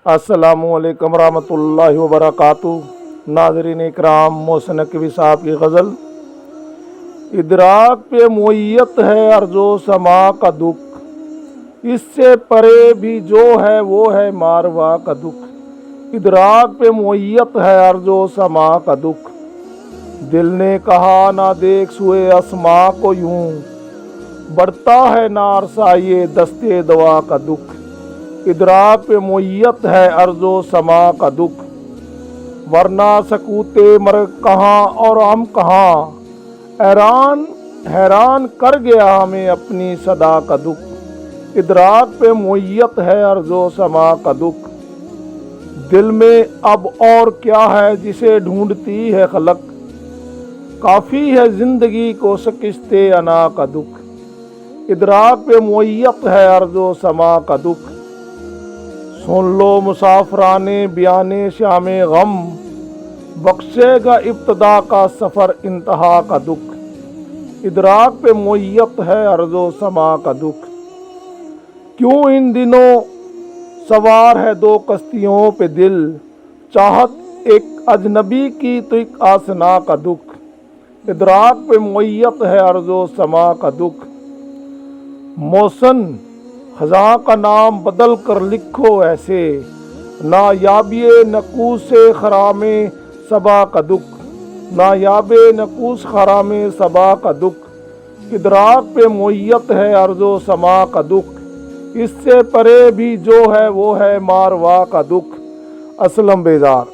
अस्सलामुअलैकुम रहमतुल्लाहि व बरकातुहू। नाज़रीन इकराम, मोहसिन नकवी साहब की गज़ल। इदराक पे मुय्यत है अर्ज़ो समा का दुख, इससे परे भी जो है वो है मारवा का दुख। इदराक पे मुय्यत है अर्ज़ो समा का दुख, दिल ने कहा ना देख सुए अस्मा को यूं, बढ़ता है नारसा ये दस्ते दवा का दुख। इदराक पे मुय्यत है अर्ज़ो समा का दुख, वरना सकूते मर कहाँ और हम कहाँ, हैरान कर गया हमें अपनी सदा का दुख। इदराक पे मुय्यत है अर्ज़ो समा का दुख, दिल में अब और क्या है जिसे ढूंढती है खलक, काफ़ी है जिंदगी को शिकस्ते अना का दुख। इदराक पे मुय्यत है अर्ज़ो समा का दुख, सुन लो मुसाफराने बयाने शामे गम, बख्शेगा इब्तदा का सफ़र इंतहा का दुख। इदराक पे मुय्यत है अर्ज़ो समा का दुख, क्यों इन दिनों सवार है दो कश्तियों पे दिल, चाहत एक अजनबी की तो एक आसना का दुख। इदराक पे मुय्यत है अर्ज़ो समा का दुख, मौसन ख़ज़ां का नाम बदल कर लिखो ऐसे, नायाबिए नकूस खरामे सबा का दुख, नायाबे नकूस खरामे सबा का दुख। इदराक पे मुय्यत है अर्ज़ो समा का दुख, इससे परे भी जो है वो है मारवा का दुख। असलम बेजार।